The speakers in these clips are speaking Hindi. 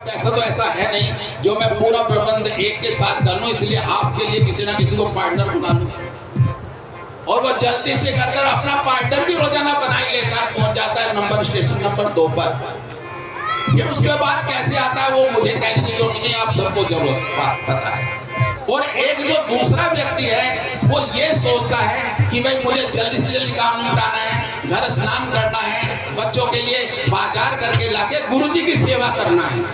ऐसा तो ऐसा है नहीं जो मैं पूरा प्रबंध एक के साथ कर लूं, इसलिए आपके लिए किसी ना किसी को पार्टनर बना लूं। और वो जल्दी से कर अपना पार्टनर भी रोजाना बना ही लेता है, पहुंच जाता है नंबर स्टेशन नंबर 2 पर। फिर उसके बाद कैसे आता है वो मुझे कहने की जरूरत नहीं, आप सबको जरूरत पता है। और एक जो दूसरा व्यक्ति है वो ये सोचता है कि भाई मुझे जल्दी से जल्दी काम निपटाना है, घर स्नान करना है, बच्चों के लिए बाजार करके लाके गुरुजी की सेवा करना है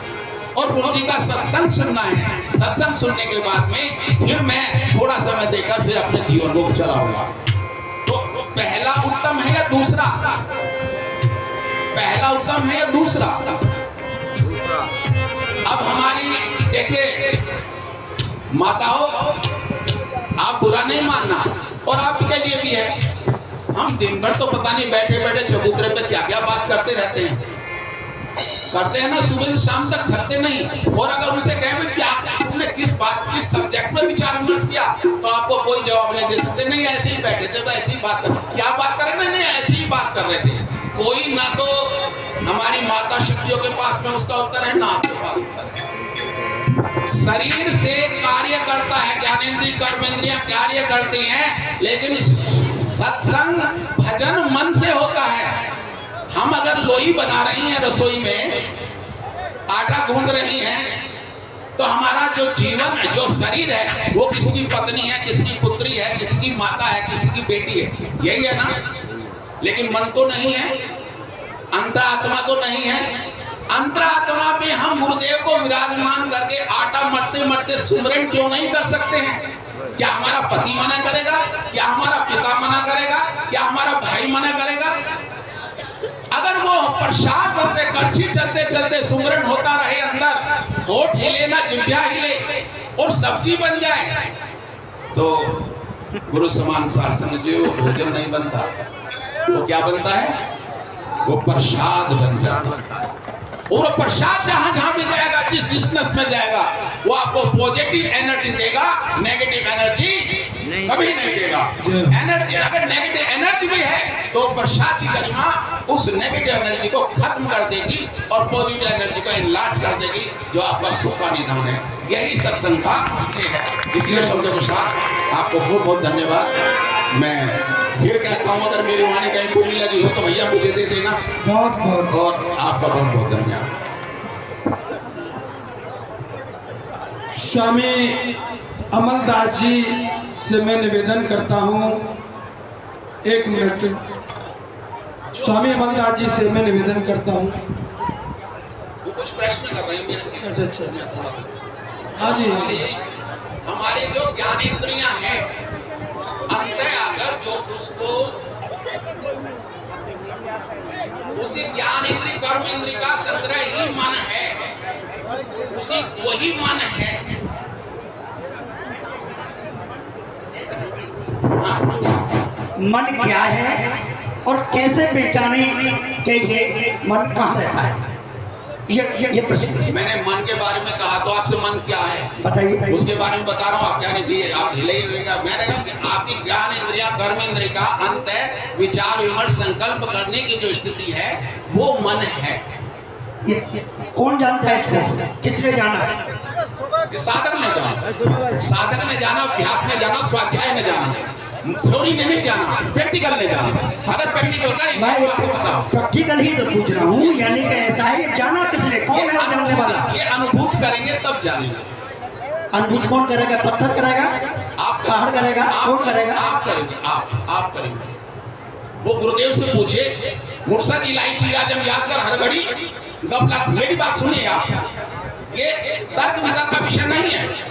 और गुरुजी का सत्संग सुनना है। सत्संग सुनने के बाद में फिर मैं थोड़ा समय देकर फिर अपने जीवन को चलाऊंगा। तो पहला उत्तम है या दूसरा? पहला उत्तम है या दूसरा? अब हमारी देखिए माताओं, आप बुरा नहीं मानना और आपके लिए भी है। हम दिन भर तो पता नहीं बैठे बैठे चबूतरे पे क्या क्या बात करते रहते हैं ना, सुबह से शाम तक थकते नहीं। और अगर उनसे कहें क्या तुमने किस सब्जेक्ट में विचार विमर्श किया, तो आपको कोई जवाब नहीं दे सकते। नहीं ऐसे ही बैठे थे, तो ऐसे ही बात कर, क्या बात कर रहे? नहीं ऐसे ही बात कर रहे थे। कोई ना तो हमारी माता शक्तियों के पास में उसका उत्तर है, ना आपके पास उत्तर है। शरीर से कार्य करता है, ज्ञानेंद्रिय कर्मेंद्रियां कार्य करती हैं, लेकिन सत्संग भजन मन से होता है। हम अगर लोई बना रही हैं रसोई में, आटा गूंद रही हैं, तो हमारा जो जीवन जो शरीर है वो किसी की पत्नी है, किसी की पुत्री है, किसी की माता है, किसी की बेटी है, यही है ना। लेकिन मन तो नहीं है, अंतरात्मा तो नहीं है। अंतरात्मा पे हम गुरुदेव को विराजमान करके आटा मरते मरते सुमरन क्यों नहीं कर सकते हैं? क्या हमारा पति मना करेगा? क्या हमारा पिता मना करेगा? क्या हमारा भाई मना करेगा? अगर वो प्रसाद बनते कड़छी चलते चलते सुमरन होता रहे, अंदर होठ हिले ना जिह्वा हिले और सब्जी बन जाए, तो गुरु समान सारसंग जो भोजन नहीं बनता, वो क्या बनता है? वो प्रसाद बन जाता है। और प्रसाद जहां जहां भी जाएगा, जिस जिस नस में जाएगा, वो आपको पॉजिटिव एनर्जी देगा, नेगेटिव एनर्जी कभी नहीं देगा। एनर्जी अगर नेगेटिव एनर्जी भी है तो प्रसाद की गरिमा उस नेगेटिव एनर्जी को खत्म कर देगी और पॉजिटिव एनर्जी को इनलार्ज कर देगी, जो आपका सुख का निधान है। यही सत्संग का ध्येय है। इसी शब्दों के साथ आपको बहुत बहुत धन्यवाद। मैं फिर कहता हूँ, अगर मेरी वाणी कहीं बुरी लगी हो तो भैया मुझे दे देना। बहुत बहुत और आपका बहुत बहुत धन्यवाद। स्वामी अमलदास जी से मैं निवेदन करता हूँ, 1 मिनट। स्वामी अमलदास जी से मैं निवेदन करता हूँ। वो कुछ प्रश्न कर रहे हैं मेरे से। अच्छा। हाँ जी। हमारे जो ज्ञानेंद्रियां हैं, अंत आकर जो उसको उसी ज्ञानेंद्रिय कर्मेंद्रिय का संग्रह ही मन है, उसी वही मन है। मन क्या है और कैसे पहचाने कि ये मन कहाँ रहता है? ये प्रश्न मैंने मन के बारे में कहा, तो आपसे मन क्या है बताइए। उसके बारे में बता रहा हूँ। आप ज्ञान दिए, आप ढीले ही रहेगा। मैंने कहा कि आपकी ज्ञान इंद्रिया कर्म इंद्रिय का अंत है, विचार विमर्श संकल्प करने की जो स्थिति है वो मन है। ये कौन जानता है इसको? किसने जाना? साधक ने जाना, साधक ने जाना, अभ्यास ने जाना, स्वाध्याय ने जाना, थ्योरी ने नहीं जाना, प्रैक्टिकल ने जाना। अगर प्रैक्टिकल करेंगे मैं आपको बताओ। प्रैक्टिकल ही तो पूछ रहा हूँ, यानी कि ऐसा है, ये जाना किसने? कौन है जानने वाला? ये अनुभूत करेंगे तब जानेगा। अनुभूत कौन करेगा? पत्थर करेगा? आप पहाड़ करेगा? कौन करेगा? आप करेंगे। आप करेंगे। वो गुरुदेव से पूछे, मुर्शद इलाही पीरा जब याद कर हर घड़ी गफलत। मेरी बात सुनिए आप, ये तर्क वितर्क का विषय नहीं है।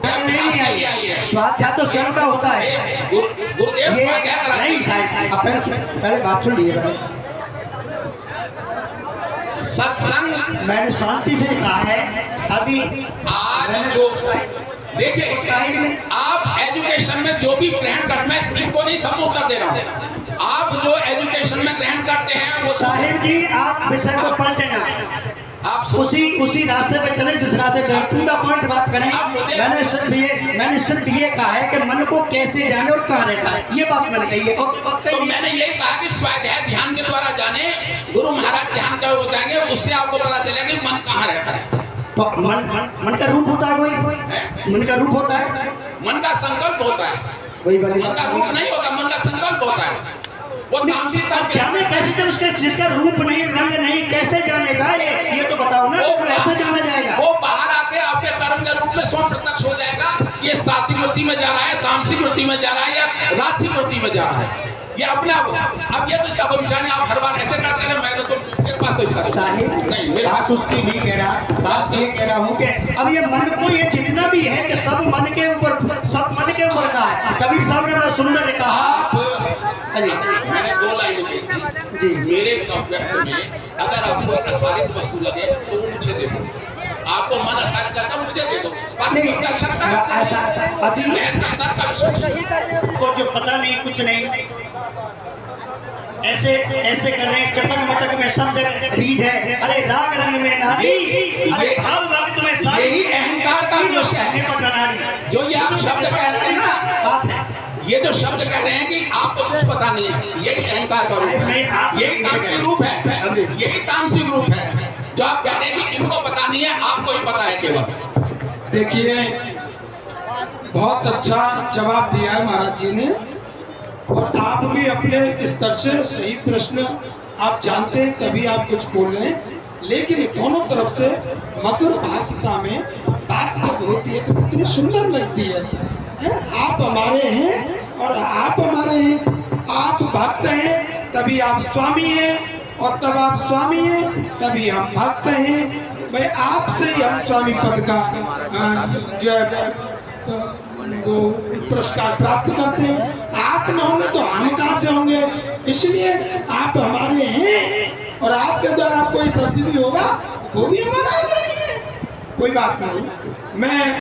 नहीं है, स्वाध्याय तो स्वयं का होता है। गुरुदेव स्वाध्याय कराते नहीं साहब, आप पहले बात सुन लीजिएगा। सत्संग मैंने शांति से कहा है। अभी आज जो देखिए, आप एजुकेशन में जो भी ग्रहण करते, मैं इनको नहीं सब उत्तर दे रहा हूँ। आप जो एजुकेशन में ग्रहण करते हैं वो साहिब जी, आप विषय को पलटे ना, आप उसी रास्ते पे चले जिस रास्ते चले। टू द पॉइंट बात करें। मैंने सिर्फ ये कहा है कि मन को कैसे जाने और कहाँ रहता है, ये बात मैंने कही है। और तो मैंने यही कहा कि स्वाध्याय ध्यान के द्वारा जाने, गुरु महाराज ध्यान कर बताएंगे, उससे आपको पता चलेगा कि मन कहाँ रहता है। तो मन का रूप होता है कोई, मन का रूप होता है, मन का संकल्प होता है, वही वाली मन का रूप नहीं होता, मन का संकल्प होता है। वो तामसिक अब जाने कैसे जब उसके जिसका रूप नहीं रंग नहीं कैसे जानेगा, ये तो बताओ ना, तो ऐसे जाना जाएगा। वो बाहर आके आपके कर्म के रूप में स्वयं प्रत्यक्ष हो जाएगा। ये सात्विक वृत्ति में जा रहा है, तामसिक वृत्ति में जा रहा है, या राजसिक वृत्ति में जा रहा है, ये अपने आप। अब ये तो इसका भविष्य नहीं, आप हर बार ऐसे करते हैं। मैं तो मेरे पास तो इसका साहिब नहीं, मेरे बात उसकी भी कह रहा, बात ये कह रहा हूँ कि अब ये मन को ये जितना भी है कि सब मन के ऊपर, सब मन के ऊपर का है। कबीर साहब ने बड़ा सुंदर ने कहा, मैंने 2 लाइन कही जी, मेरे व्यक्त में अगर आपको असारित वस्तु लगे तो वो मुझे दे दो। आपको मन असारित लगता मुझे दे दो। बाकी नहीं, तो लगता है ऐसा अभी मैं इसका तर्क का विषय को जो पता नहीं कुछ नहीं, ऐसे ऐसे कर रहे हैं, चटक मटक में शब्द बीज है, अरे राग रंग में नारी, अरे भाव वक्त में सारी, यही अहंकार का विषय है। नारी जो ये आप शब्द कह रहे हैं ना, बात है, ये जो शब्द कह रहे हैं कि आपको कुछ पता नहीं है, यही अहंकार का रूप है, यही तामसिक रूप है, यही तामसिक रूप है। जो आप कह रहे हैं कि इनको पता नहीं है, आपको ही पता है केवल। देखिए बहुत अच्छा जवाब दिया है महाराज जी ने, और आप भी अपने स्तर से सही प्रश्न आप जानते हैं तभी आप कुछ बोल रहे हैं, लेकिन दोनों तरफ से मधुर भाषिता में बात जब होती है तो कितनी सुंदर लगती है। आप हमारे हैं और आप हमारे हैं, आप भक्त हैं तभी आप स्वामी हैं, और तब आप स्वामी हैं तभी हम भक्त हैं। भाई आपसे ही हम स्वामी पद का जो है वो पुरस्कार प्राप्त करते हैं। आप न होंगे तो हम कहाँ से होंगे, इसलिए आप हमारे हैं, और आपके द्वारा कोई शब्द भी होगा वो भी हमारा आदरणीय है, कोई बात नहीं। मैं